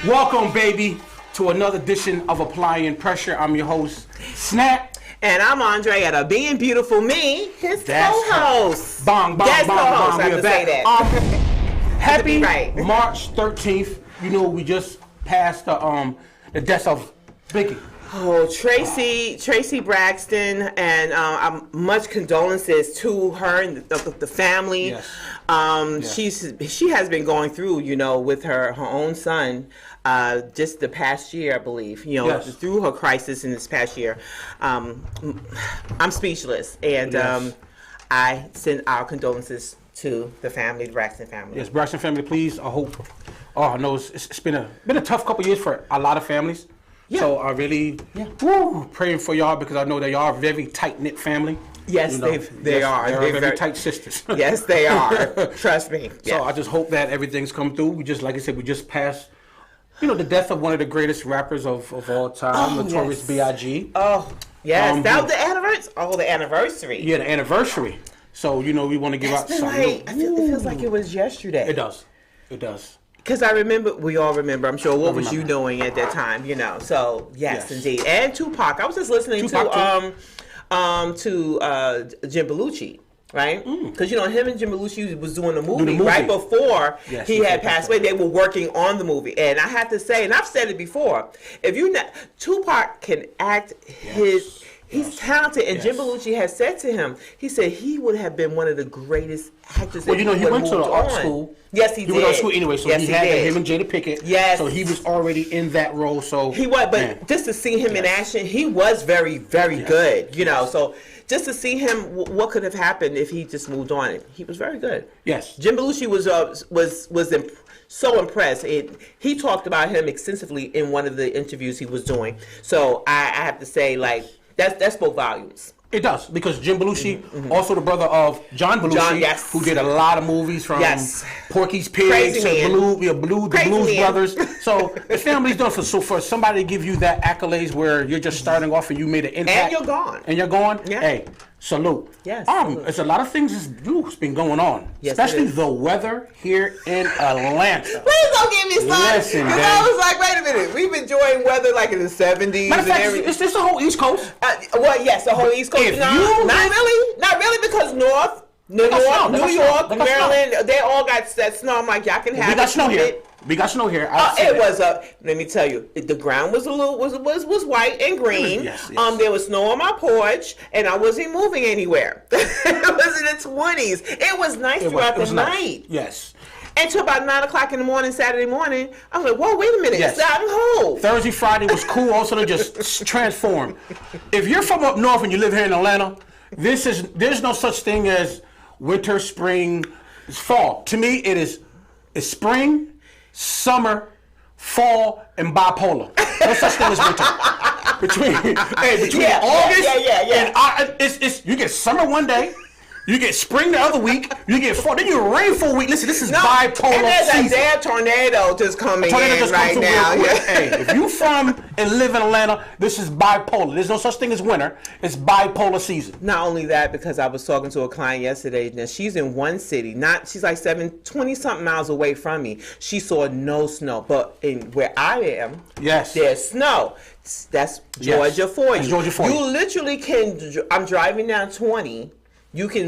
Welcome, baby, to another edition of Applying Pressure. I'm your host, Snap. And I'm Andrea, being beautiful me, his co-host. Bong, bong, guest bong, co-host, bong. I have to say that. Happy right. March 13th. You know, we just passed the death of Biggie. Oh, Tracy Braxton, and much condolences to her and the family. Yes. She has been going through, with her own son, just the past year, I believe. Yes. Through her crisis in this past year. I'm speechless, and Yes. I send our condolences to the family, the Braxton family. Yes, Braxton family, please. I hope. I know it's been a tough couple years for a lot of families. Yeah. So I really praying for y'all because I know that y'all are a very tight knit family. Yes, they are. They're very tight sisters. Yes, they are. Trust me. So I just hope that everything's come through. We just, like I said, we just passed, the death of one of the greatest rappers of all time, Notorious B.I.G. Oh, yes. That was the anniversary. Oh, the anniversary. Yeah, the anniversary. So, we want to give out something. It feels like it was yesterday. It does. It does. Because we all remember, I'm sure, what was you doing at that time, So, yes, indeed. And Tupac. I was just listening to Jim Belushi, right? Because, him and Jim Belushi was doing a movie right before he had passed away. They were working on the movie. And I have to say, and I've said it before, Tupac can act He's talented, and Jim Belushi has said to him, he said he would have been one of the greatest actors. Well, he went to the art school. Yes, he did. He went to school anyway, so he had him and Jada Pinkett. Yes. So he was already in that role. So he was, but just to see him in action, he was very, very good. So just to see him, what could have happened if he just moved on? He was very good. Yes. Jim Belushi was so impressed. He talked about him extensively in one of the interviews he was doing. So I have to say, that spoke volumes. It does, because Jim Belushi, also the brother of John Belushi, who did a lot of movies from Porky's Pigs to the Blues Brothers. So the family's done so for somebody to give you that accolades where you're just starting off and you made an impact. And you're gone. Yeah. Hey, salute. Yes. There's a lot of things that's been going on. Yes, especially the weather here in Atlanta. Please don't get me started. Listen, because I was like, wait a minute. We've been enjoying weather like in the 70s. Matter of fact, it's the whole East Coast. Yes, the whole East Coast. Not really, because New York, Maryland, they all got that snow. I'm like, y'all can have it. We got snow here. Let me tell you, the ground was was white and green. Yes. There was snow on my porch, and I wasn't moving anywhere. It was in the 20s. It was nice throughout the night. Yes. Until about 9 o'clock in the morning, Saturday morning, I was like, whoa, wait a minute, it's out and cold. Thursday, Friday was cool also to just transform. If you're from up north and you live here in Atlanta, there's no such thing as winter, spring, fall. To me, it's spring, summer, fall, and bipolar. No such thing as winter. Between August and you get summer one day. You get spring the other week. You get fall. Then you get rain for a week. Listen, this is bipolar and there's season. a damn tornado just coming in right now. Hey, if you from and live in Atlanta, this is bipolar. There's no such thing as winter. It's bipolar season. Not only that, because I was talking to a client yesterday. Now she's in one city. She's like 20 something miles away from me. She saw no snow, but in where I am, there's snow. That's Georgia for you. Georgia for you. You literally can. I'm driving down 20. You can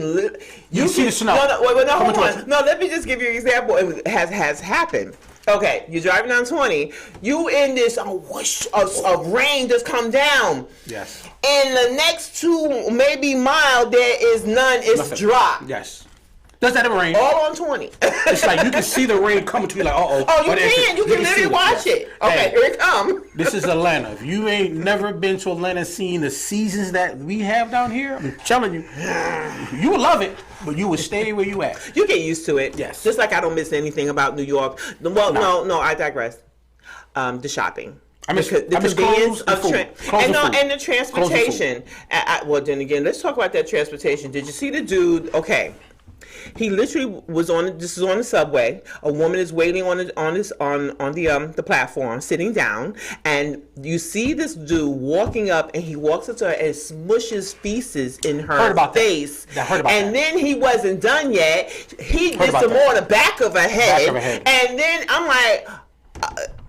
you see the snow. Hold on. No, let me just give you an example. It has happened. Okay, you're driving down 20. You in this whoosh of rain just come down. Yes. In the next 2 maybe mile, there is none. It's dry. Yes. Does that ever rain? All on 20. It's like you can see the rain coming to you like, uh-oh. Oh, you can. You can literally watch it. Okay, here it comes. This is Atlanta. If you ain't never been to Atlanta and seen the seasons that we have down here, I'm telling you, you would love it, but you would stay where you at. You get used to it. Yes. Just like I don't miss anything about New York. Well, no, I digress. The shopping. The convenience of and the transportation. Well, then again, let's talk about that transportation. Did you see the dude? Okay. He literally was on. This is on the subway. A woman is waiting on the platform, sitting down, and you see this dude walking up, and he walks up to her and smushes feces in her face. And then he wasn't done yet. He gets some more on the back of her head, and then I'm like.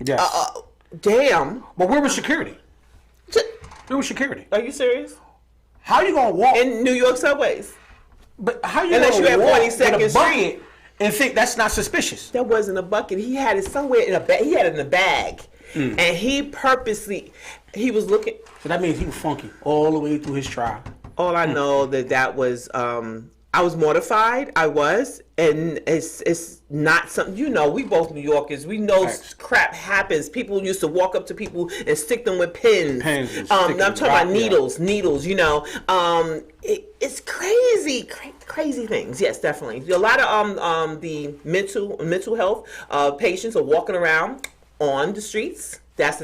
Yes. Damn. But where was security? Where was security? Are you serious? How you gonna walk in New York subways? But how you unless gonna you have walk 42nd with a bucket Street and think that's not suspicious? That wasn't a bucket. He had it somewhere in a bag. He had it in a bag, and he purposely was looking. So that means he was funky all the way through his trial. All I know that was. I was mortified. I was, and it's not something, we both New Yorkers. We know crap happens. People used to walk up to people and stick them with pins. I'm talking about needles. It's crazy, crazy things. Yes, definitely. A lot of the mental health patients are walking around on the streets. That's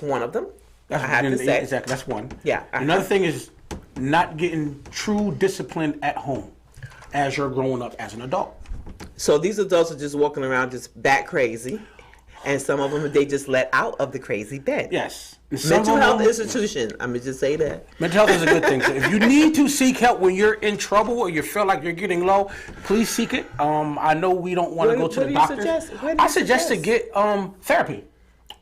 one of them. I have to say exactly. That's one. Yeah. Another thing is not getting true discipline at home as you're growing up as an adult. So these adults are just walking around just bat crazy, and some of them they just let out of the crazy bed. Yes. Mental health institution. I'm gonna just say that. Mental health is a good thing. So if you need to seek help when you're in trouble or you feel like you're getting low, please seek it. I know we don't want to go to the doctor. I suggest to get therapy.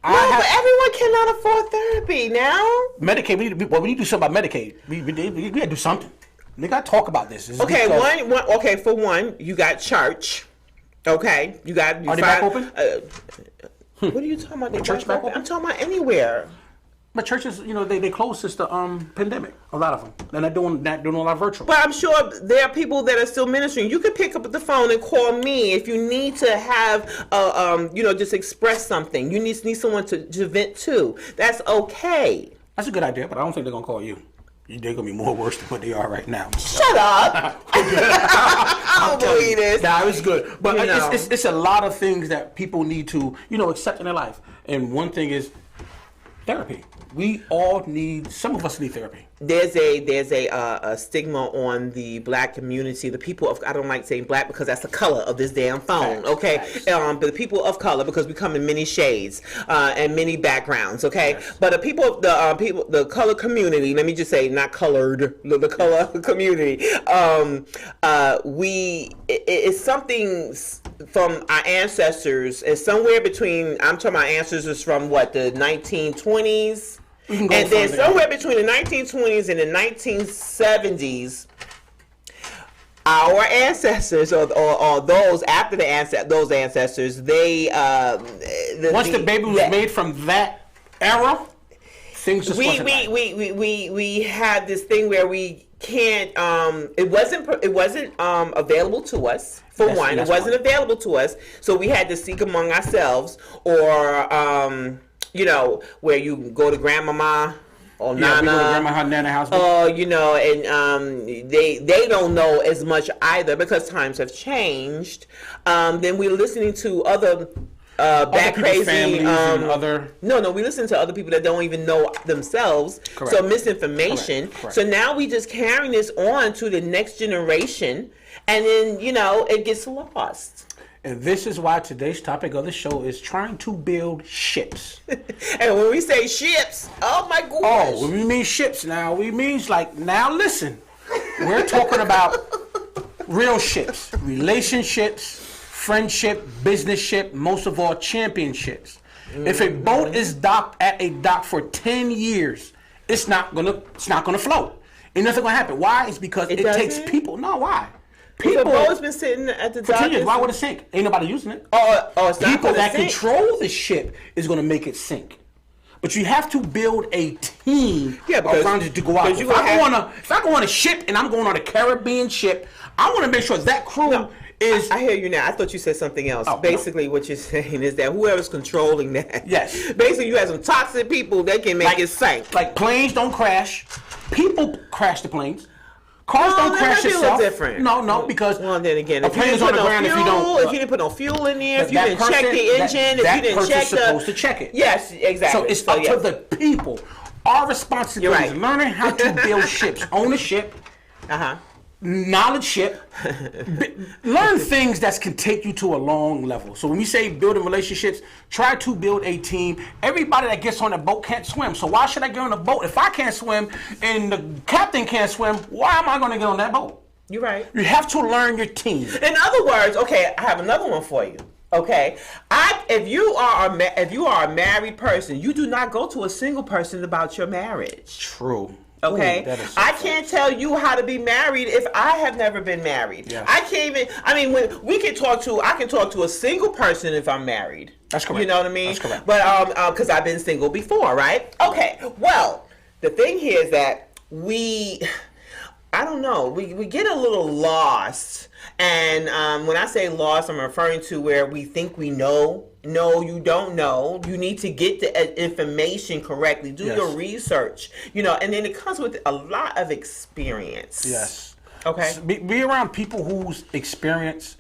But everyone cannot afford therapy now. Medicaid. We need to do something about Medicaid. We got to do something. We got to talk about this. Okay, okay. For one, you got church. Okay, you got. Are they back open? What are you talking about? They church back open? I'm talking about anywhere. But churches, they closed since the pandemic. A lot of them, and they're doing a lot of virtual. But I'm sure there are people that are still ministering. You could pick up the phone and call me if you need to have, just express something. You need someone to vent to. That's okay. That's a good idea, but I don't think they're gonna call you. They're gonna be more worse than what they are right now. Shut up! I don't believe this. Nah, it's good, but it's a lot of things that people need to accept in their life, and one thing is therapy. Some of us need therapy. There's a stigma on the black community. The people of, I don't like saying black because that's the color of this damn phone. Okay, but the people of color, because we come in many shades and many backgrounds. Okay, but the color community. Let me just say, not colored. The color community. It's something from our ancestors. It's somewhere between. I'm talking about ancestors from the 1920s. And then somewhere between the 1920s and the 1970s, our ancestors or those after those ancestors, they once the baby was made from that era, things just we had this thing where we can't. It wasn't available to us. For one, it wasn't available to us, so we had to seek among ourselves or. Where you go to grandmama or nana. We go to grandma house. And they don't know as much either because times have changed. Then we're listening to other bad crazy we listen to other people that don't even know themselves. Correct. So misinformation. Correct. So now we just carrying this on to the next generation, and then it gets lost. And this is why today's topic of the show is trying to build ships. And when we say ships, oh my gosh. Oh, when we mean ships now, we mean now listen. We're talking about real ships, relationships, friendship, business ship, most of all championships. Mm-hmm. If a boat is docked at a dock for 10 years, it's not gonna float. Ain't nothing gonna happen. Why? It's because it takes people. No, why? People, the boat's been sitting at the dock. For 10 years, why would it sink? Ain't nobody using it. It's not people that control the ship is going to make it sink. But you have to build a team around it to go out. If I go on a ship and I'm going on a Caribbean ship, I want to make sure that crew is. I hear you now. I thought you said something else. Basically, what you're saying is that whoever's controlling that. Yes. Basically, you have some toxic people that can make it sink. Like planes don't crash. People crash the planes. Cars don't crash itself. Different. No, because then again, a plane is on the ground if you don't. If you didn't put no fuel in there, if you didn't check the engine, if you didn't check supposed to check it. Yes, exactly. So it's up to the people. Our responsibility is learning how to build ships, own a ship, knowledge ship, learn things that can take you to a long level. So when we say building relationships, try to build a team. Everybody that gets on a boat can't swim. So why should I get on a boat? If I can't swim and the captain can't swim, why am I going to get on that boat? You're right. You have to learn your team. In other words, okay, I have another one for you. Okay, if you are a married person, you do not go to a single person about your marriage. True. Okay, ooh, so I can't tell you how to be married if I have never been married. Yes. I can't even. I mean, when I can talk to a single person if I'm married. That's correct. You know what I mean? That's correct. But because I've been single before, right? Okay. Well, the thing here is that I don't know. We get a little lost, and when I say lost, I'm referring to where we think we know. No, you don't know. You need to get the information correctly. Do your research, and then it comes with a lot of experience. Yes. Okay. So be around people whose experience,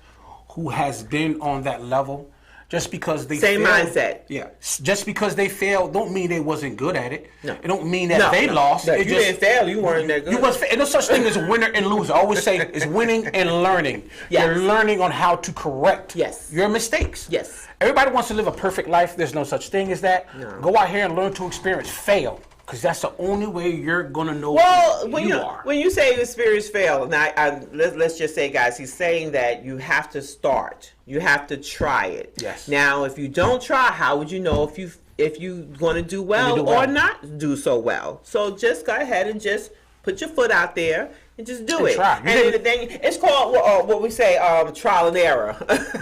who has been on that level. Just because they same failed, mindset. Yeah. Just because they failed don't mean they wasn't good at it. No. It don't mean that they lost. No, you didn't fail. You weren't that good. And no such thing as winner and loser. I always say it's winning and learning. Yes. You're learning on how to correct your mistakes. Yes. Everybody wants to live a perfect life. There's no such thing as that. No. Go out here and learn to experience. Fail. Because that's the only way you're going to know who you are. When you say experience fail, now let's just say, guys, he's saying that you have to start. You have to try it. Yes. Now, if you don't try, how would you know if you're going to do well or not do so well? So just go ahead and just put your foot out there and just do it. Try. And then it's called what we say trial and error.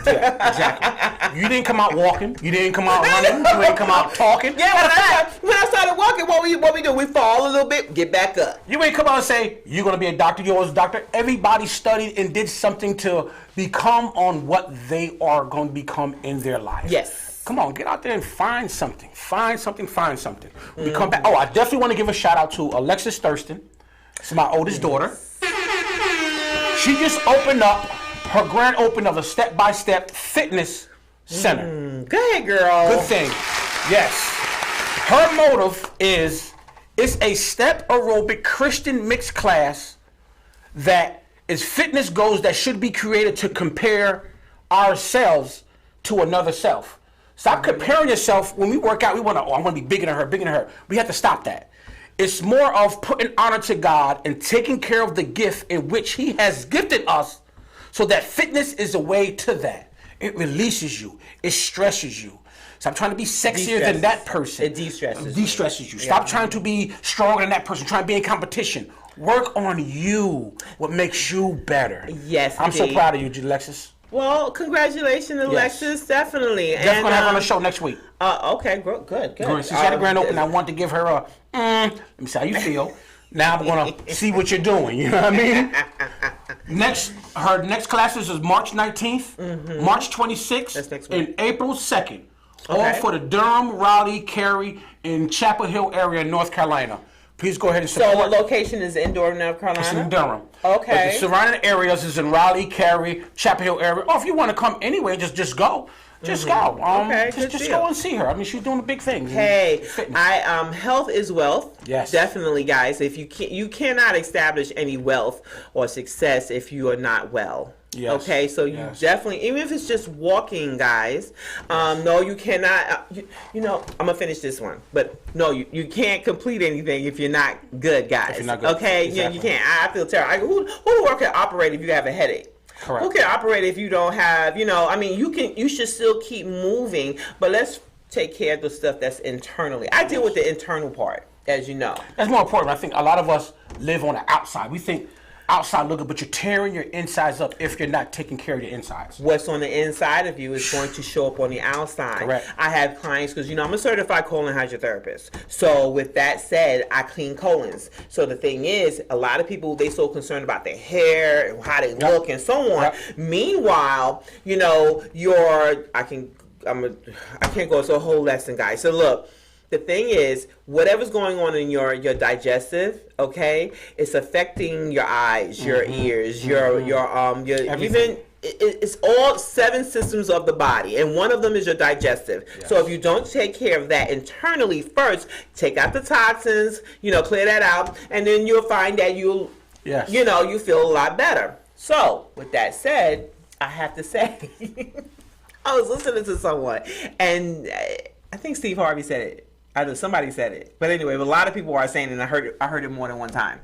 Yeah, exactly. You didn't come out walking. You didn't come out running. You didn't come out talking. Yeah, when I started walking, what we do? We fall a little bit, get back up. You ain't come out and say, you're going to be a doctor, you're a doctor. Everybody studied and did something to become on what they are going to become in their life. Yes. Come on, get out there and find something. Find something. We come back. Oh, I definitely want to give a shout out to Alexis Thurston. It's my oldest daughter. She just opened up her grand opening of a step-by-step fitness center. Go ahead, girl. Good thing. Yes. Her motive is it's a step aerobic Christian mixed class that is fitness goals that should be created to compare ourselves to another self. Stop comparing yourself. When we work out, I want to be bigger than her. We have to stop that. It's more of putting honor to God and taking care of the gift in which He has gifted us, so that fitness is a way to that. It releases you. It stresses you. Stop trying to be sexier than that person. It de-stresses. De-stresses you. Stop trying to be stronger than that person. Trying to be in competition. Work on you. What makes you better. Yes, I'm so proud of you, Alexis. Well, congratulations, Alexis. Yes. Definitely. Definitely going to have her on the show next week. Okay, good. She's had a grand opening. I want to give her a, let me see how you feel. Now I'm going to see what you're doing. You know what I mean? Her next classes is March 19th, March 26th, and April 2nd. All for the Durham, Raleigh, Cary, and Chapel Hill area in North Carolina. Please go ahead and support. So the location is in Durham, North Carolina? It's in Durham. Okay. But the surrounding areas is in Raleigh, Cary, Chapel Hill area. Or if you want to come anyway, just go. Just go. Just go and see her. I mean, she's doing big things. Hey, health is wealth. Yes, definitely, guys. If you cannot establish any wealth or success if you are not well. Yes. Okay, so you definitely, even if it's just walking, guys. No, you cannot. I'm gonna finish this one, but no, you can't complete anything if you're not good, guys. If you're not good. Okay, exactly. You can't. I feel terrible. Who can operate if you have a headache? Correct. Who can operate if you don't have? You should still keep moving, but let's take care of the stuff that's internally. I deal with the internal part, as you know. That's more important. I think a lot of us live on the outside. We think outside looking, but you're tearing your insides up if you're not taking care of your insides. What's on the inside of you is going to show up on the outside. Correct. I have clients because I'm a certified colon hydrotherapist. So with that said, I clean colons. So the thing is, a lot of people, they so concerned about their hair and how they look and so on. Meanwhile, I can't go through a whole lesson, guys. So look. The thing is, whatever's going on in your digestive, okay, it's affecting your eyes, your ears, your even it's all 7 systems of the body, and one of them is your digestive. Yes. So if you don't take care of that internally first, take out the toxins, clear that out, and then you'll find that you feel a lot better. So with that said, I have to say, I was listening to someone, and I think Steve Harvey said it. I know somebody said it, but anyway, a lot of people are saying, and I heard it more than one time,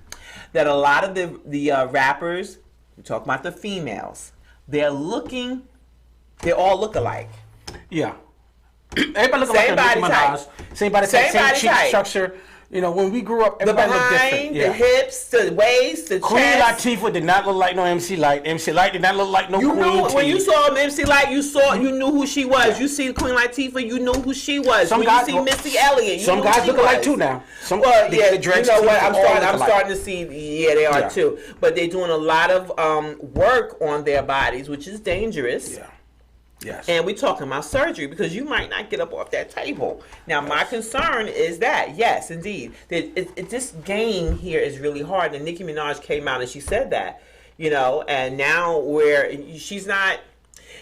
that a lot of the rappers, we talk about the females, they're looking They all look alike. Yeah. Everybody look like body type. Same body type. Same cheek structure. You know, when we grew up, everybody looked different. The hips, the waist, the Queen chest. Latifah did not look like no MC Lyte. MC Lyte did not look like no Queen Knew, T. when you saw MC Lyte, you knew who she was. Yeah. You see Queen Latifah, you knew who she was. When you see Missy Elliott, you some knew guys who she look alike too now. You know what? I'm starting to see. Yeah, they are too. But they're doing a lot of work on their bodies, which is dangerous. Yeah. Yes. And we're talking about surgery because you might not get up off that table. Now, my concern is that, yes, indeed, this game here is really hard. And Nicki Minaj came out and she said that, you know, and now where she's not,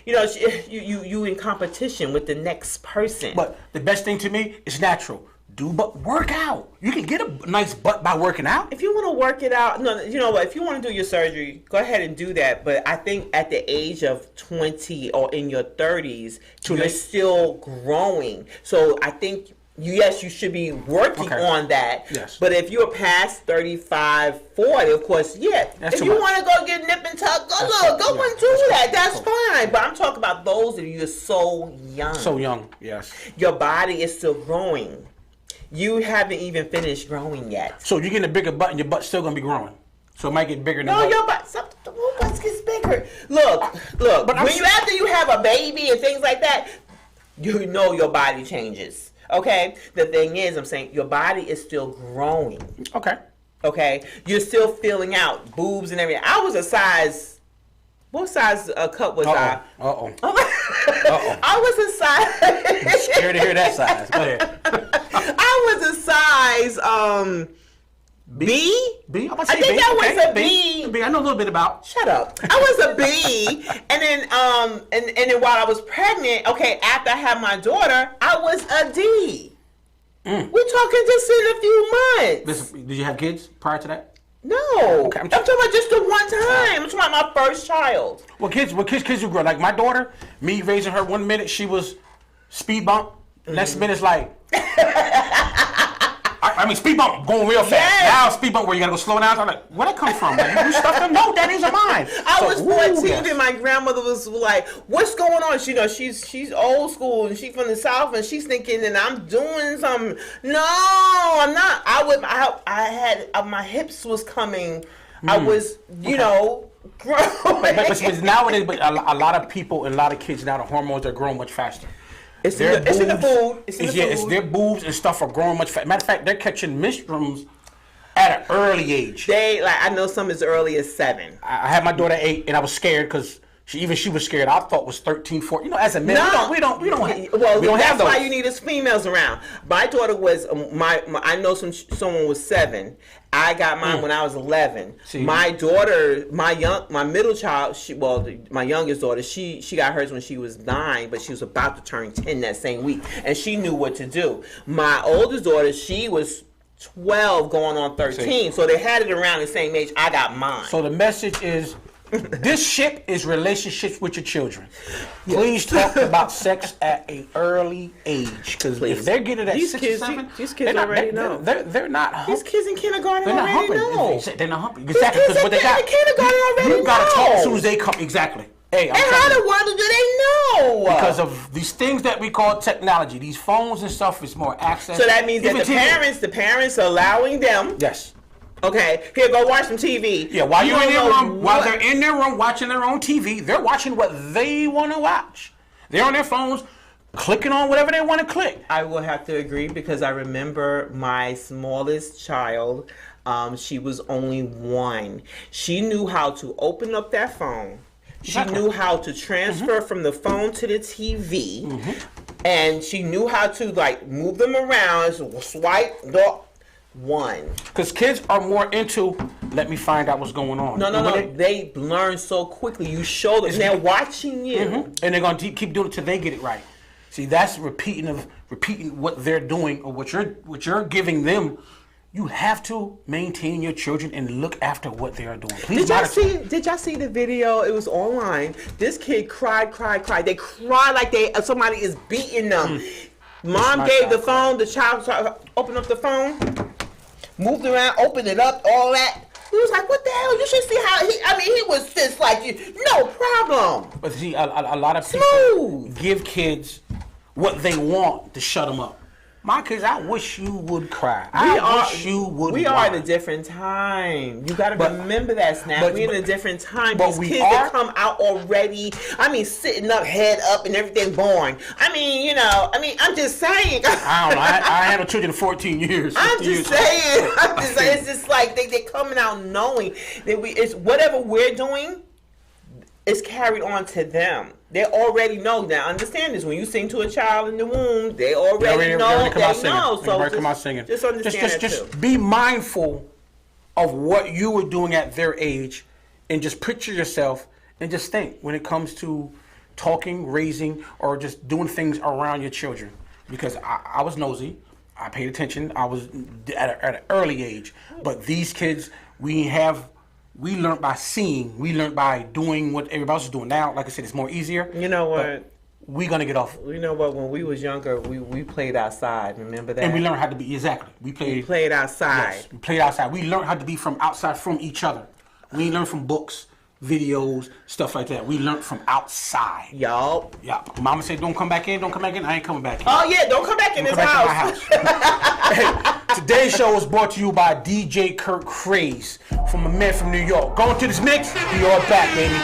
you know, you in competition with the next person. But the best thing to me is natural. Work out. You can get a nice butt by working out. If you want to work it out, no, you know what? If you want to do your surgery, go ahead and do that. But I think at the age of 20 or in your 30s, you're still growing. So I think you should be working on that. Yes. But if you're past 35, 40, of course, if you want to go get nip and tuck, go and do that. That's fine. But I'm talking about those that you're so young. So young, yes. Your body is still growing. You haven't even finished growing yet. So you're getting a bigger butt and your butt's still going to be growing. So it might get bigger than your butt. The butt gets bigger. Look. But after you have a baby and things like that, you know your body changes. Okay? The thing is, I'm saying your body is still growing. Okay? You're still filling out boobs and everything. I was a size... What size cup was I? I was a size... I'm scared to hear that size. Go ahead. I was a size B. B? I think that was a B. B. I know a little bit about. Shut up. I was a B, and then and then while I was pregnant, after I had my daughter, I was a D. We're talking just in a few months. Listen, did you have kids prior to that? No. I'm talking about just the one time. I'm talking about my first child. Well, kids who grow. Like my daughter, me raising her 1 minute, she was speed bump. Next minute's like... I mean, speed bump going real fast. Yes. Now speed bump where you gotta go slow down. So I'm like, where'd that come from? Like, you stuffed them? No, that isn't mine. I was 14 and my grandmother was like, "What's going on?" You know, she's old school and she's from the South and she's thinking that I'm doing something. No, I'm not. I had my hips was coming. I was, you know. Growing. But nowadays, a lot of people and a lot of kids now, the hormones are growing much faster. It's in the food. It's their boobs and stuff are growing much faster. Matter of fact, they're catching menstruums at an early age. I know some as early as 7. I had my daughter at 8, and I was scared because she was scared. I thought it was 13, 14. You know, as a man, we don't have those. That's why you need us females around. My daughter was I know someone was 7. I got mine when I was 11. See, my daughter, my middle child, my youngest daughter, she got hers when she was 9, but she was about to turn 10 that same week, and she knew what to do. My oldest daughter, she was 12 going on 13, so they had it around the same age. I got mine. So the message is, this ship is relationships with your children. Please talk about sex at an early age, because if they're getting it at 6 or 7, these kids already know. They're not humping. These kids in kindergarten already know. They're not humping. Exactly. Because what they got. In kindergarten already know. You got to talk as soon as they come. Exactly. Hey, and how the world do they know? Because of these things that we call technology, these phones and stuff is more access. So that means that the parents are allowing them. Yes. Okay, here, go watch some TV. Yeah, while they're in their room watching their own TV, they're watching what they want to watch. They're on their phones, clicking on whatever they want to click. I will have to agree because I remember my smallest child. She was only 1. She knew how to open up that phone. She knew how to transfer from the phone to the TV, and she knew how to move them around, swipe the 1. Because kids are more into, let me find out what's going on. No. They learn so quickly. You show them. They're watching you. And they're going to keep doing it till they get it right. See, that's repeating what they're doing or what you're giving them. You have to maintain your children and look after what they are doing. Please Did y'all see the video? It was online. This kid cried. They cry like somebody is beating them. Mom gave the phone. The child opened up the phone, moved around, opened it up, all that. We was like, what the hell? You should see how he was just like, no problem. But see, a lot of people give kids what they want to shut them up. My kids, I wish you would cry. I wish you would. We are in a different time. You got to remember that, Snap. We're in a different time. These kids that come out already, sitting up, head up, and everything born. I'm just saying. I don't know. I handled children for 14 years. I'm just saying. It's just like they're coming out knowing that it's whatever we're doing is carried on to them. They already know. Now, understand this. When you sing to a child in the womb, they already know. They know. So just understand that just be mindful of what you were doing at their age, and just picture yourself and just think when it comes to talking, raising, or just doing things around your children. Because I was nosy. I paid attention. I was at an early age. But these kids, we learned by seeing. We learned by doing what everybody else is doing. Now, like I said, it's more easier. You know what? We're going to get off. You know what? When we was younger, we played outside. Remember that? And we learned how to be, exactly. We played outside. Yes, we played outside. We learned how to be from outside from each other. We learned from books, videos, stuff like that. We learned from outside. Yup. Yeah. Mama said, don't come back in. Don't come back in. I ain't coming back in. Oh, yeah. Don't come back in this house. Hey, today's show is brought to you by DJ Kirk Craze from a man from New York. Going to this mix. We all back, baby.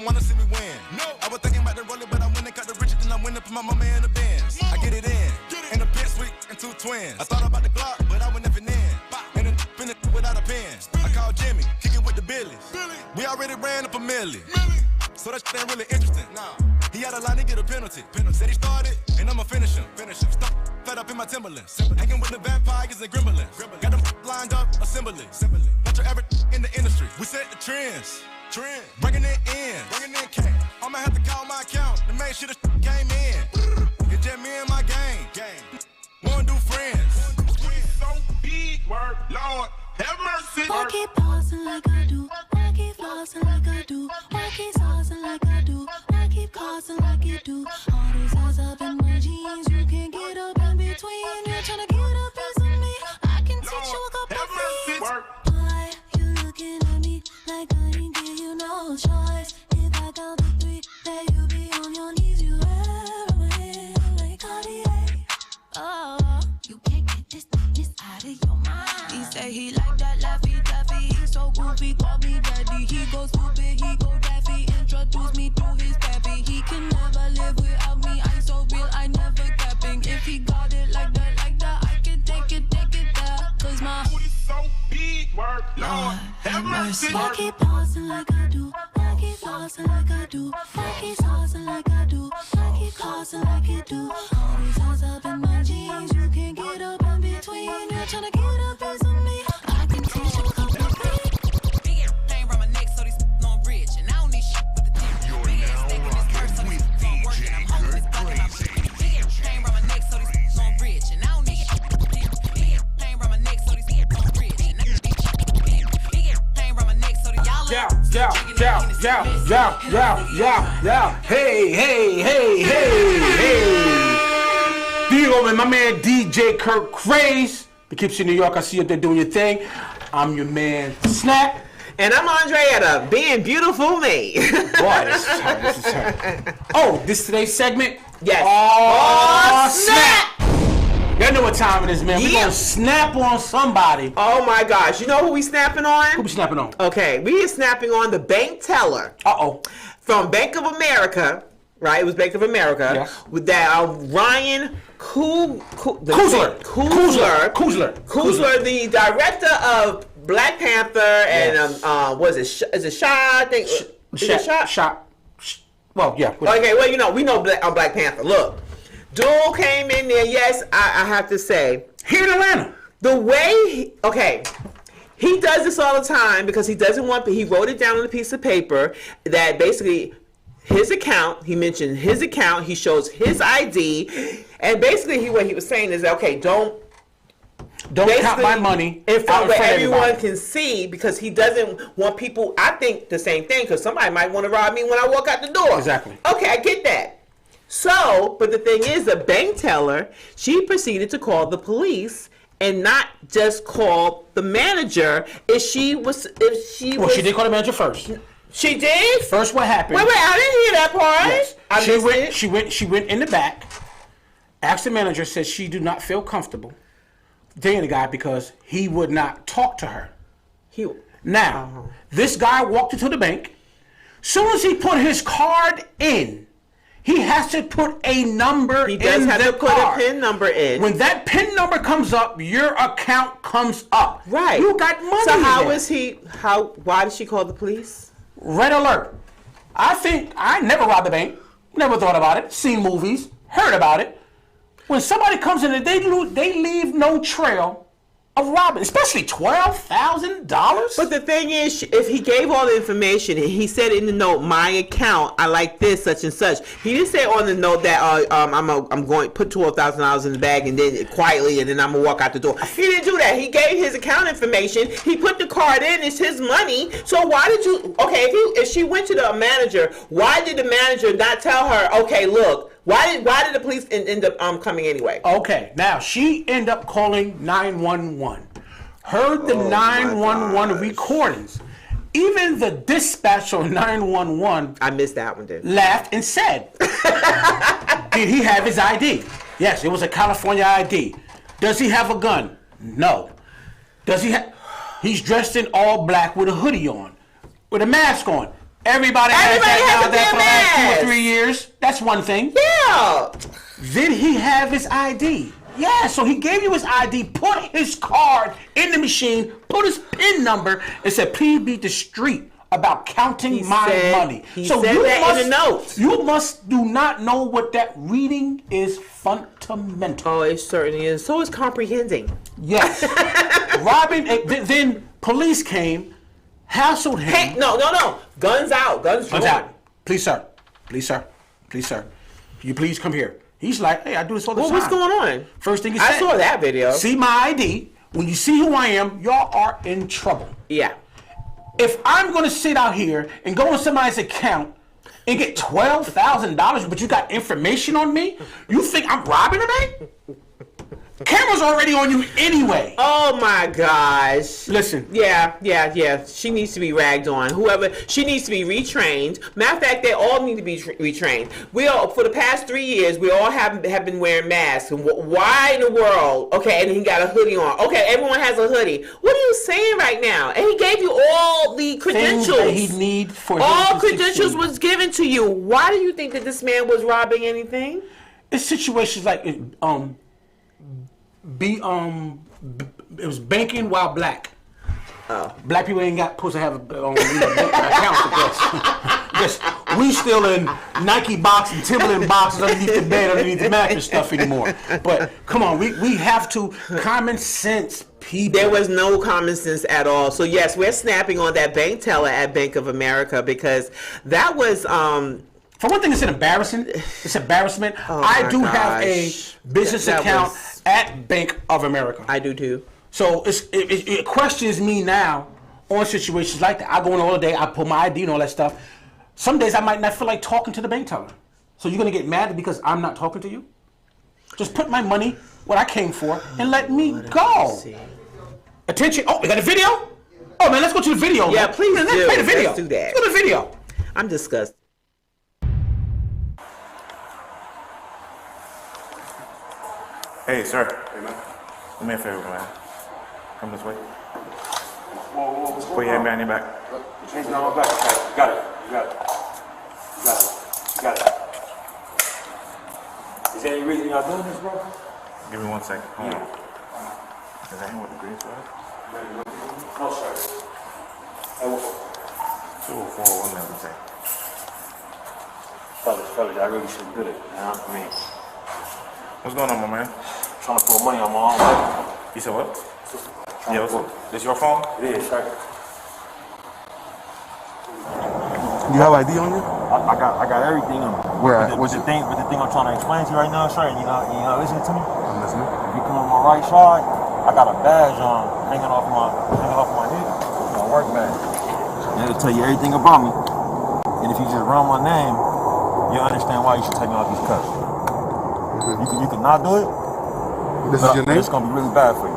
Wanna see me win. No. I was thinking about the roller, but I went and cut the riches, and I went and put my mama in the Benz. I get it in a pit suite and 2 twins. I thought about the Glock, but I went never in. And then spin it without a pen. I called Jimmy, kicking with the Billies. We already ran up a million. So that shit ain't really interesting. Nah. He had a line to get a penalty. Said he started, and I'ma finish him. Stop fed up in my Timberlands. Hanging with the vampires and gremlins. Got them lined up, assembly. Not your average in the industry. We set the trends. Bringing it in. Cash. I'ma have to call my account to make sure the came in. It's just me and my gang. Wanna do friends. So big, word, Lord, have mercy. Why keep pausing like I do? Why keep flossing like I do? Why keep saucing like I do? Why keep causing like you do? All these eyes up in my jeans, you can't get up in between. You're trying to get a piece of me. I can teach you a couple things. Why you looking at me like I didn't give you no choice? If I count to 3, then you be on your knees. You wear like Cartier. Oh, you can't get this out of your mind. He say he like that Laffy Taffy. He so goofy, call me daddy. He go stupid, he go daffy. Introduce me to his pappy. He can never live without me. I so real, I never capping. If he got it like that, I can take it there. Cause my booty so big, word, Lord, have mercy. Why keep pausing like I do? Why keep flossing like I do? Why keep saucing like I do? Why keep causing like you do? All these eyes up in my jeans, you can't get up in between. You're trying to get a piece of me. I can teach you a couple of things. Big chain around my neck, so these on bridge, and I don't need shit with the dick. Big steak in this purse, so these on work, and I'm home with fucking my bitch. Big chain around my neck, so these on bridge, and I don't need shit with the dick. Big chain around my neck, so these on bridge, and I don't need shit with the dick. Big chain around my neck, so these y'all Hey. Diego and my man DJ Kirk Craze. Poughkeepsie, New York. I see you there doing your thing. I'm your man Snap. And I'm Andrea, being beautiful me. Boy, this is her. Oh, this today's segment? Yes. Oh, snap! Y'all know what time it is, man. We gonna snap on somebody. Oh my gosh. You know who we snapping on? Who we snapping on? Okay, we are snapping on the bank teller. Uh-oh. From Bank of America, right? It was Bank of America. Yes. With that Ryan Coogler, the director of Black Panther and was it is it Shaw? I think Shot. Well, yeah. Okay, well, you know, we know Black Panther. Look, dude came in there. Yes, I have to say, here in Atlanta, the way he does this all the time because he doesn't want. He wrote it down on a piece of paper that basically his account. He mentioned his account. He shows his ID, and basically what he was saying is, okay, don't count my money in front where everyone everybody can see, because he doesn't want people. I think the same thing, because somebody might want to rob me when I walk out the door. Exactly. Okay, I get that. So, but the thing is, the bank teller, she proceeded to call the police and not just call the manager. Well, she did call the manager first. She did? First, what happened? Wait, I didn't hear that part. Yes. She went in the back, asked the manager, said she do not feel comfortable dating the guy because he would not talk to her. This guy walked into the bank. Soon as he put his card in, he has to put a number in the card. He does have to put a PIN number in. When that PIN number comes up, your account comes up. Right. You got money. So why did she call the police? Red alert. I never robbed a bank. Never thought about it. Seen movies. Heard about it. When somebody comes in and they leave no trail of robbing, especially $12,000. But the thing is, if he gave all the information and he said in the note, my account, I like this, such and such. He didn't say on the note that I'm going to put $12,000 in the bag and then quietly, and then I'm gonna walk out the door. He didn't do that. He gave his account information. He put the card in. It's his money. So why did you? Okay, if she went to the manager, why did the manager not tell her? Okay, look. Why did the police end up coming anyway? Okay, now she ended up calling 911. Heard the 911 recordings. Even the dispatcher on 911. I missed that one, dude. Laughed and said, "Did he have his ID? Yes, it was a California ID. Does he have a gun? No. Does he have? He's dressed in all black with a hoodie on, with a mask on." Everybody has that for the last 2 or 3 years. That's one thing. Yeah. Did he have his ID? Yeah, so he gave you his ID, put his card in the machine, put his PIN number, and said, please be discreet about counting my money. He said that in the notes. You do not know what that reading is fundamental. Oh, it certainly is. So it's comprehending. Yes. Robin, then police came, hassled him. Hey, no. Guns out. Guns out. Please, sir. Can you please come here? He's like, hey, I do this all the time. What's going on? First thing he said. I saw that video. See my ID. When you see who I am, y'all are in trouble. Yeah. If I'm going to sit out here and go on somebody's account and get $12,000, but you got information on me, you think I'm robbing a bank? Camera's already on you anyway. Oh my gosh. Listen. Yeah. She needs to be ragged on. She needs to be retrained. Matter of fact, they all need to be retrained. For the past 3 years, we all have been wearing masks. Why in the world? Okay, and he got a hoodie on. Okay, everyone has a hoodie. What are you saying right now? And he gave you all the credentials. Things that he need for all credentials was given to you. Why do you think that this man was robbing anything? It's situations like it was banking while black. Oh. Black people ain't supposed to have accounts with us. We still in Nike box and Timberland boxes underneath the bed, underneath the mattress stuff anymore. But come on, we have to common sense people. There was no common sense at all. So yes, we're snapping on that bank teller at Bank of America because that was for one thing, it's embarrassment. Oh I do have a business account at Bank of America. I do too. So it questions me now on situations like that. I go in all day, I put my ID and all that stuff. Some days I might not feel like talking to the bank teller. So you're going to get mad because I'm not talking to you? Just put my money, what I came for, and let me go. Attention. Oh, we got a video? Oh, man, let's go to the video. Yeah, please do. Let's play the video. Let's do that. Let's go to the video. I'm disgusted. Hey, sir. Do me a favor, man. Come this way. Put your hand behind your back. Change it on my back. Okay. Got it. You got it. You got it. You got it. Is there any reason y'all doing this, bro? Give me 1 second. Hold on. Is that him with the green flag? No, sir. Hey, 204, one level say. fellas, I really shouldn't do it. I mean, What's going on, my man? trying to put money on my own life. You said what? Trying Yeah, to put. this your phone? It is, sir. You have ID on you? I got everything on me. Where But at? the, What's but the thing I'm trying to explain to you right now, sir, and you know, listen to me. I'm listening. If you come on my right side, I got a badge on hanging off my head. My work badge. And it'll tell you everything about me. And if you just run my name, you'll understand why you should take me off these cuts. You can not do it. This is your name? It's gonna be really bad for you.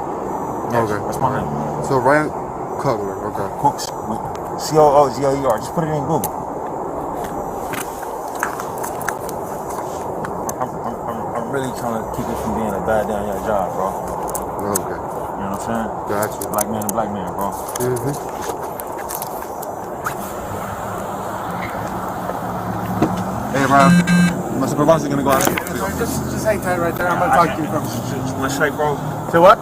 Yes, Okay. that's my name. So Ryan Cutler, okay. Cooks, Cooger. Just put it in Google. I'm really trying to keep it from being a bad down your job, bro. Okay. You know what I'm saying? Gotcha. Black man and black man, bro. Hey, Ryan. My supervisor's gonna go out. Just hang tight right there. I'm gonna talk to you from. Just one shake, bro. Say what?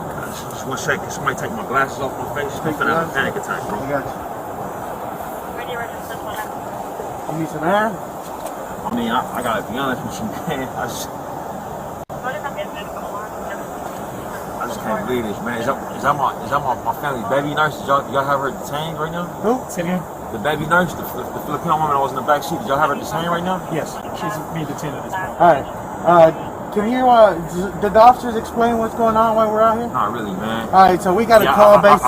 Just one shake. Can somebody take my glasses off my face? I'm finna have a panic attack, bro. I got you. You need some air? I mean, I gotta be honest with you, man. I just can't believe this, man. Is that my family baby nurse? Did y'all have her detained right now? Who? Say again? The baby nurse, the Filipino woman that was in the back seat. Did y'all have her detained right now? Yes. She's being detained at this point. All right. Can you? Did the officers explain what's going on while we're out here? Not really, man. All right. So we got a Yeah, call I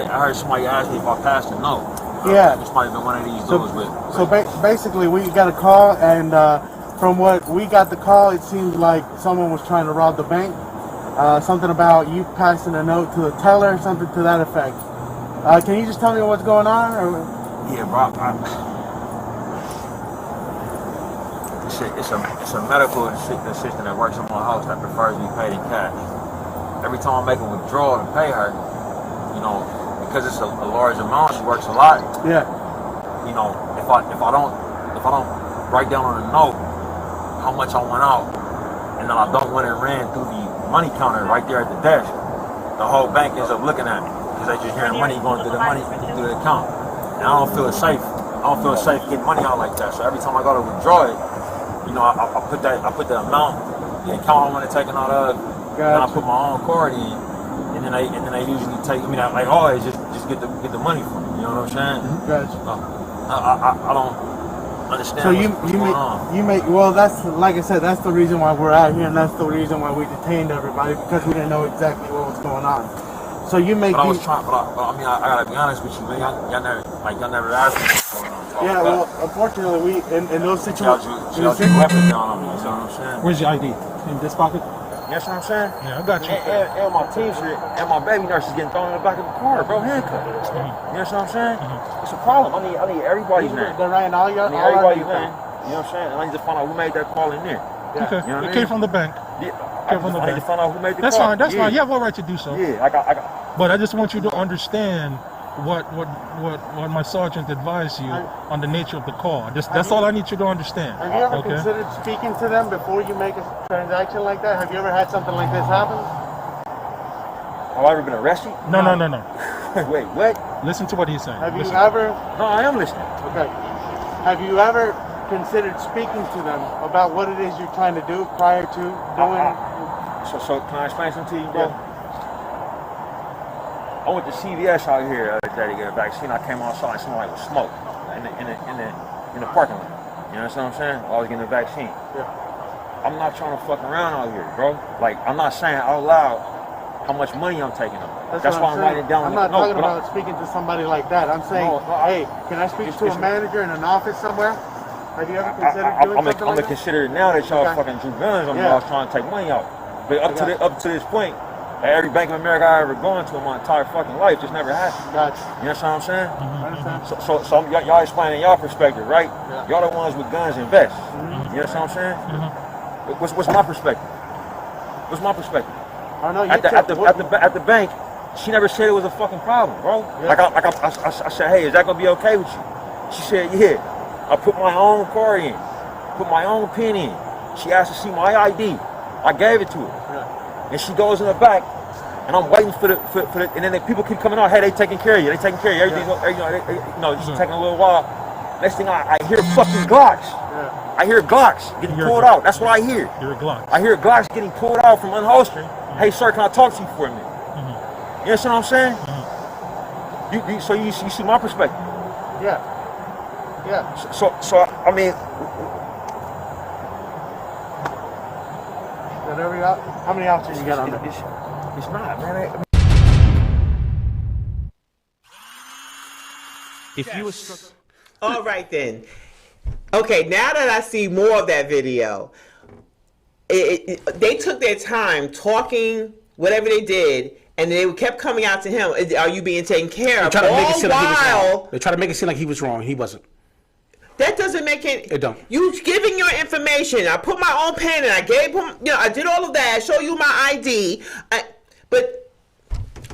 heard somebody ask me if I passed a note. Yeah. This might have been one of these So, dudes with. basically, we got a call, and from what we got the call, it seemed like someone was trying to rob the bank. Something about you passing a note to a teller, something to that effect. Can you just tell me what's going on? Or? Yeah, bro. It's a medical assistant that works in my house that prefers to be paid in cash. Every time I make a withdrawal to pay her, you know, because it's a large amount, she works a lot. Yeah. You know, if I don't write down on a note how much I went out, and then I don't want it ran through the money counter right there at the desk, the whole bank ends up looking at me because they just hearing money going through the account, and I don't feel safe. I don't feel safe getting money out like that. So every time I go to withdraw it, you know, I put the amount, the account I want it taken out of, then I put my own card in, and then they usually take me out like always just get the money from me. You know what I'm saying? Gotcha. I don't understand. So you make well, that's like I said, that's the reason why we're out here, and that's the reason why we detained everybody, because we didn't know exactly what was going on. So you make. But I was trying. But I mean, I gotta be honest with you, man. Y'all never asked me what's going on. Yeah, well, unfortunately, in those situations, Y'all weapon down on me. You know what I'm saying? where's your ID? In this pocket? You know what I'm saying? Yeah, I got you. And my t-shirt and my baby nurse is getting thrown in the back of the car, bro. Handcuffed. You know what I'm saying? It's a problem. I need everybody's name. They're writing all your. I need everybody's name. You know what I'm saying? And I need to find out who made that call in there. Okay. You know what I It came mean? from the bank. Yeah. Came from the I need bank. to find out who made the That's call. fine. That's fine. You have all right to do so. Yeah, I got. But I just want you to understand what my sergeant advised you on the nature of the call. That's all I need you to understand. Have you ever Okay? considered speaking to them before you make a transaction like that? Have you ever had something like this happen? Have I ever been arrested? No. Wait, what? Listen to what he's saying. Have you Listen. ever? No, I am listening. Okay. Have you ever considered speaking to them about what it is you're trying to do prior to doing? So can I explain something to you, bro? I went to CVS out here the other day to get a vaccine. I came outside and smelled like smoke in the parking lot. You know what I'm saying? I was getting a vaccine. Yeah. I'm not trying to fuck around out here, bro. Like, I'm not saying out loud how much money I'm taking up. That's why I'm writing it down. I'm not talking about speaking to somebody like that. I'm saying, hey, can I speak to a manager in an office somewhere? Have you ever considered doing something I'm like gonna consider it now that y'all fucking drew guns on me. I was trying to take money out. But up to this point, at every Bank of America I ever gone to in my entire fucking life, just never happened. Gotcha. You know what I'm saying? I understand. So y'all explaining y'all perspective, right? Yeah. Y'all the ones with guns and vests. You know what I'm saying? What's my perspective? What's my perspective? Oh no, you at the bank, she never said it was a fucking problem, bro. Yeah. I said, hey, is that gonna be okay with you? She said, yeah. I put my own card in, put my own PIN in. She asked to see my ID. I gave it to her. Yeah. And she goes in the back, and I'm waiting for the, and then the people keep coming out. Hey, they taking care of you. They taking care of you. Everything's, it's taking a little while. Next thing I hear fucking Glocks. Yeah. I hear Glocks getting pulled out. That's what I hear. You're a Glock. I hear Glocks getting pulled out from unholstering. Hey, sir, can I talk to you for a minute? You understand what I'm saying? So you see my perspective. Yeah. Yeah. So I mean, how many officers you got on there? it's not, man. If you was All right then. Okay, now that I see more of that video, they took their time talking, whatever they did, and they kept coming out to him. Are you being taken care of? They try to make it seem like he was wrong. They try to make it seem like he was wrong. He wasn't. That doesn't make it. It don't. You giving your information. I put my own pen in. I gave him. I did all of that. I show you my ID. But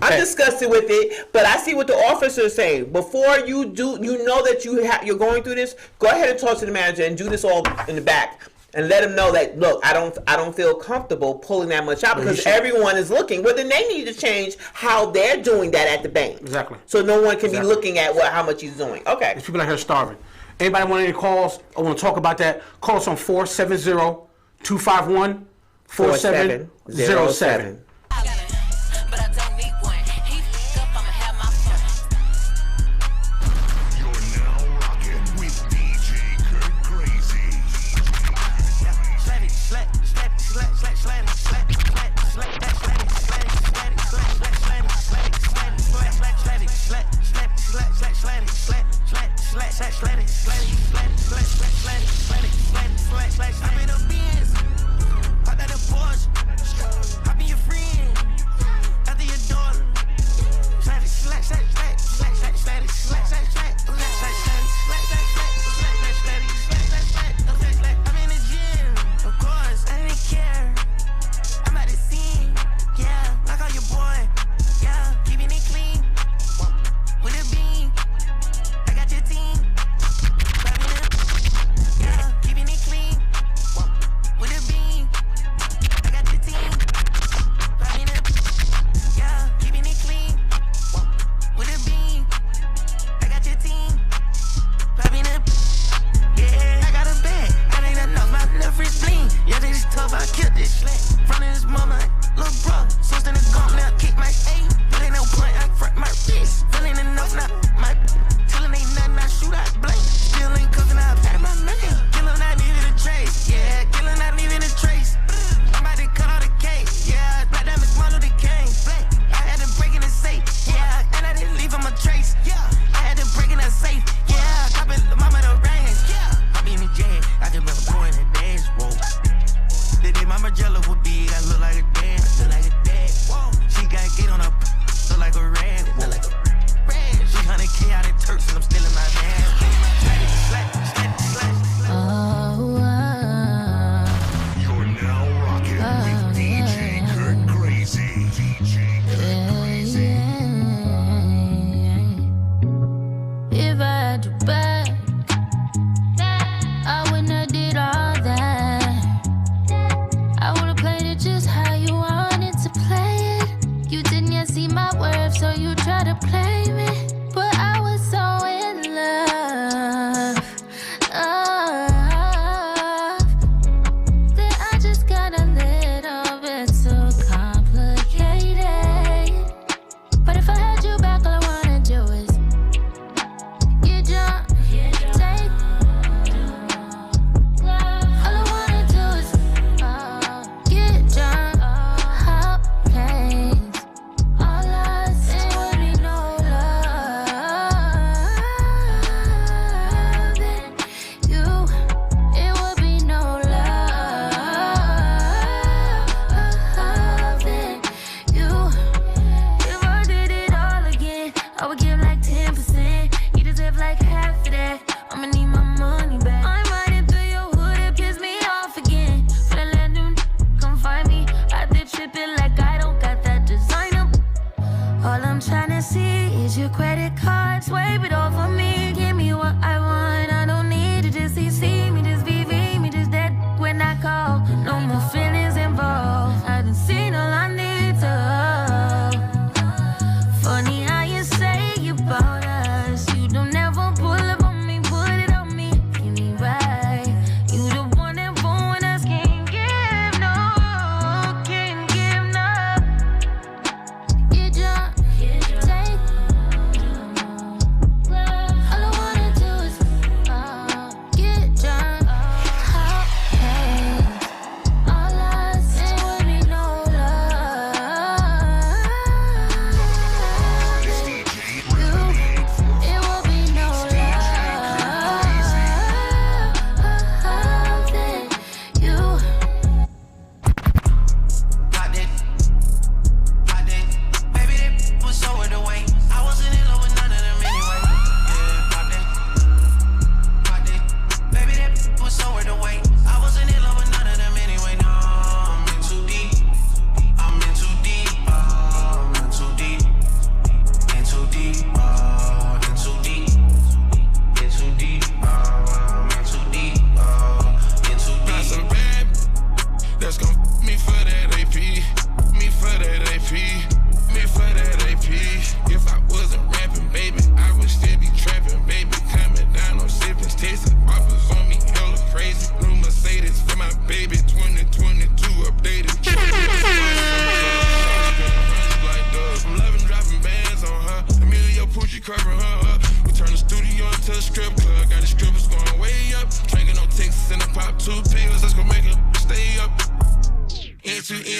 I'm disgusted with it. But I see what the officer is saying. Before you do, you know that you're going through this. Go ahead and talk to the manager and do this all in the back. And let them know that, look, I don't feel comfortable pulling that much out because everyone is looking. Well, then they need to change how they're doing that at the bank. Exactly. So no one can be looking at how much he's doing. Okay. There's people out here starving. Anybody want any calls? I want to talk about that. Call us on 470-251-4707. But I don't need one. He f up, I'ma have my fun. You're now rocking with DJ Kurt Crazy.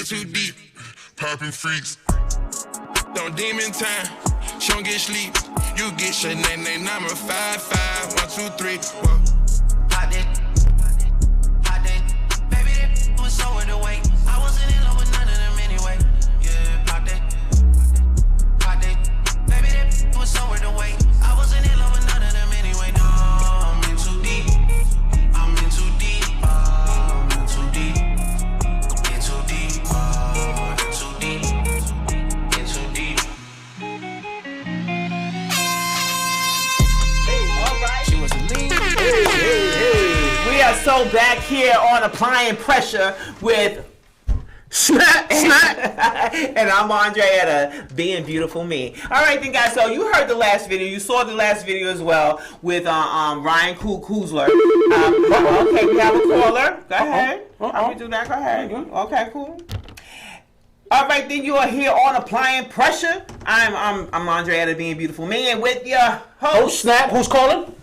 in too deep. Popping freaks. Don't demon time. She don't get sleep. You get your name, number 5, 1, 2, 3. Whoa. Hot that. Baby, that was so in the way. I wasn't in love with none of them anyway. Yeah, pop that. Baby, that was so in the way. I wasn't in love with none of them anyway. No, I'm in too deep. I'm in too deep. I'm in too deep. In too deep. In too deep. In too deep. All right. She was a lead. We are so back here on Applying Pressure with Snap. and I'm Andreetta, being beautiful me. All right, then, guys. So you heard the last video. You saw the last video as well with Ryan Kuzler. Okay, we have a caller. Go ahead. How we do that? Go ahead. Okay, cool. All right, then you are here on Applying Pressure. I'm Andreetta, being beautiful me, and with your host. Oh, snap. Who's calling?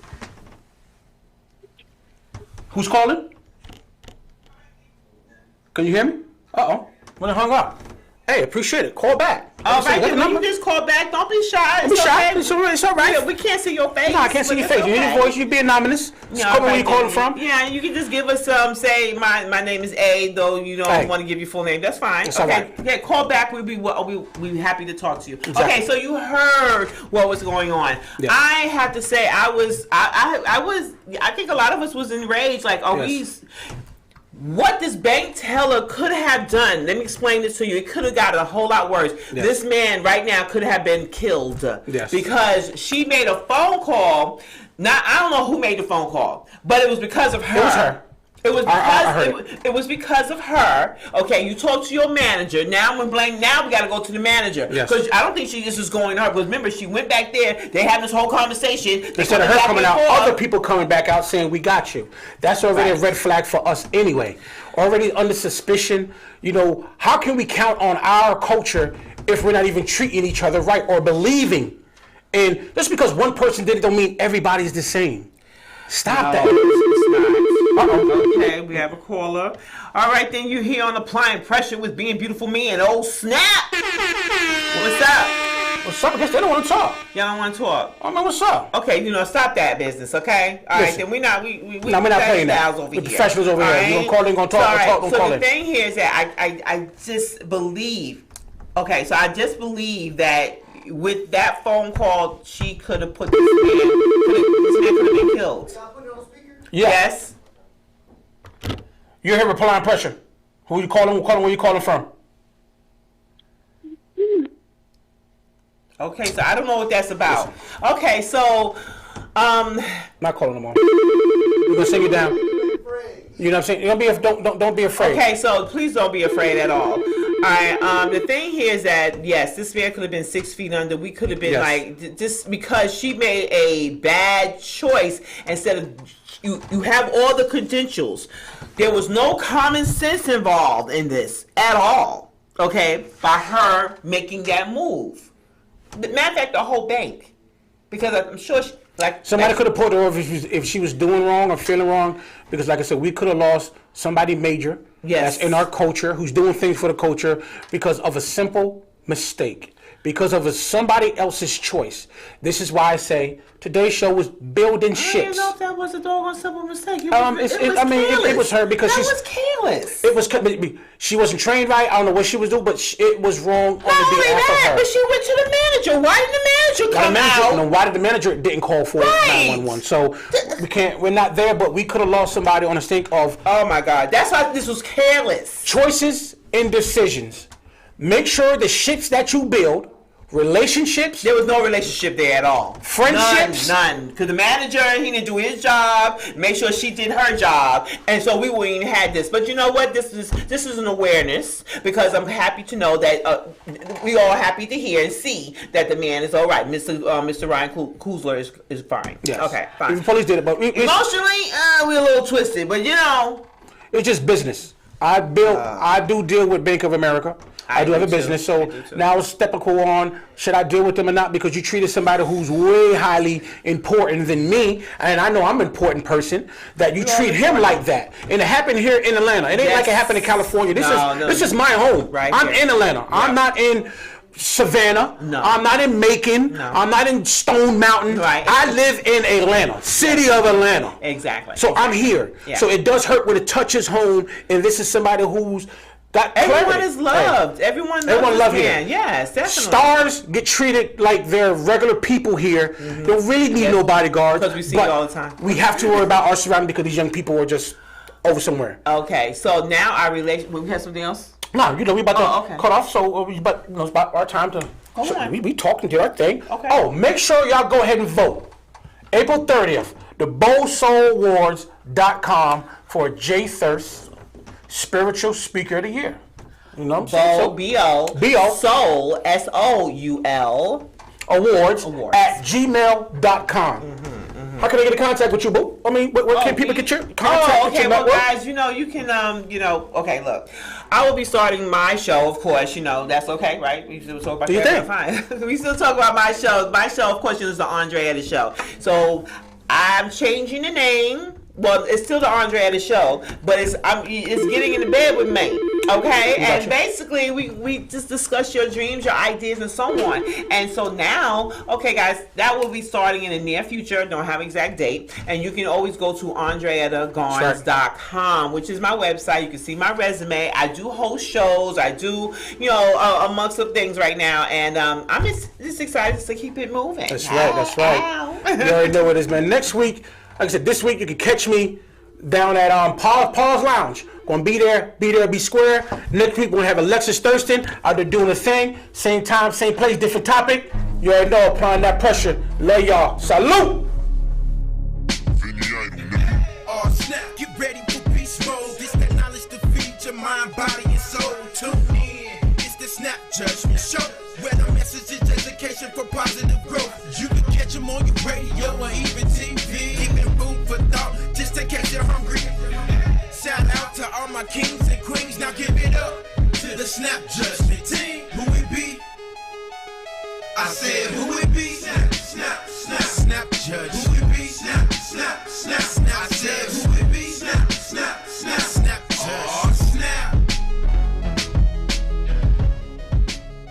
Who's calling? Can you hear me? Uh-oh. When I hung up. Hey, appreciate it. Call back. All right, then you just call back. Don't be shy. Don't be shy. It's all right. Yeah, we can't see your face. No, I can't see your face. You hear your voice. You be anonymous. Just call me where you calling from. Yeah, you can just give us say my name is A, though you don't want to give your full name. That's fine. That's okay. all right. Yeah, call back. We'll be happy to talk to you. Exactly. Okay, so you heard what was going on. Yeah. I have to say I think a lot of us was enraged. Like, what this bank teller could have done, let me explain this to you. It could have got a whole lot worse. Yes. This man right now could have been killed because she made a phone call. Now, I don't know who made the phone call, but it was because of her. It was her. It was because it was because of her. Okay, you talk to your manager. Now we got to go to the manager because I don't think she just is going to her. Because remember, she went back there. They had this whole conversation. Instead of her coming out, other people coming back out saying we got you. That's already a red flag for us anyway. Already under suspicion. You know, how can we count on our culture if we're not even treating each other right or believing? And just because one person did it don't mean everybody's the same. Stop that. Okay, we have a caller. All right, then you're here on Applying Pressure with Being Beautiful Me and oh snap! What's up? What's up? I guess they don't want to talk. Y'all don't want to talk. I mean, what's up? Okay, stop that business, okay? All right, then we're not playing that. We're professionals over here. You don't call in, gonna talk, don't call in. So the thing here is that I just believe, okay, so I just believe that with that phone call, she could have put this man could have been killed. Yes. You're here Applying Pressure. Who you calling? Where you calling from? Okay, so I don't know what that's about. Okay, so not calling them on. We're gonna send you down. You know what I'm saying? Don't be afraid. Okay, so please don't be afraid at all. All right. The thing here is that yes, this man could have been 6 feet under. We could have been like just because she made a bad choice instead of you have all the credentials. There was no common sense involved in this at all. Okay, by her making that move. Matter of fact, the whole bank, because I'm sure somebody could have pulled her over if she was doing wrong or feeling wrong. Because, like I said, we could have lost somebody major. Yes. That's in our culture, who's doing things for the culture because of a simple mistake, because of somebody else's choice. This is why I say today's show was building ships. I didn't know if that was a doggone simple mistake. It was her because that was careless. It was. She wasn't trained right. I don't know what she was doing, but it was wrong on the behalf of her. But she went to the manager. Why didn't the manager come out? No, why did the manager didn't call for 911? So we're not there, but we could have lost somebody on the stink of. Oh my God, that's why this was careless. Choices and decisions. Make sure the ships that you build, relationships. There was no relationship there at all. Friendships? None. Because the manager, he didn't do his job. Make sure she did her job. And so we wouldn't even had this. But you know what? This is an awareness. Because I'm happy to know that we all happy to hear and see that the man is all right. Mr. Ryan Kuzler is fine. Yes. Okay, fine. The police did it, but emotionally, we're a little twisted. But you know, it's just business. I do deal with Bank of America. I do have a business. So now it's typical on should I deal with them or not, because you treated somebody who's way highly important than me, and I know I'm an important person, that you treat him like that. And it happened here in Atlanta. It ain't like it happened in California. This is my home. Right I'm here. in Atlanta. I'm not in Savannah. No. I'm not in Macon. No. I'm not in Stone Mountain. Right. I live in Atlanta, city of Atlanta. Exactly. So I'm here. Yeah. So it does hurt when it touches home, and this is somebody who's got Everyone clarity. is loved. Hey. Everyone Everyone loves love here. man. Yes, definitely. Stars get treated like they're regular people here. They don't really need no bodyguards. Because we see it all the time. We have to worry about our surroundings because these young people are just over somewhere. Okay, so now our relation. We have something else. No, we about to okay. cut off. So it's about our time to. Hold on. We talking to our thing. Okay. Oh, make sure y'all go ahead and vote. April 30th, the BowSoulAwards.com for Jay Thirst Spiritual Speaker of the Year. You know what I'm saying? So, B-O. Soul, S-O-U-L. Awards at gmail.com. How can I get in contact with you, boo? I mean, where can people get your contact with okay, your well, network? guys, you can, okay, look. I will be starting my show, of course, that's okay, right? We still talk about Do you that. think? Fine. We still talk about my show. My show, of course, is the Andre Edda Show. So I'm changing the name. Well, it's still the Andre Edda Show, but it's getting in the bed with me, okay? And basically, we just discuss your dreams, your ideas, and so on. And so now, okay, guys, that will be starting in the near future. Don't have an exact date. And you can always go to AndreettaGarnes.com, which is my website. You can see my resume. I do host shows. I do, amongst of things right now. And I'm just excited to keep it moving. That's right. You already know what it is, man. Next week, like I said, this week you can catch me down at Paul's Lounge. Gonna be there, be square. Next week we're gonna have Alexis Thurston out there doing a thing. Same time, same place, different topic. You already know, applying that pressure. Love y'all. Salute! Oh snap, get ready for beast mode. This that knowledge to feed your mind, body, and soul. Tune in, it's the Snap Judgment Show, where the message is education for positive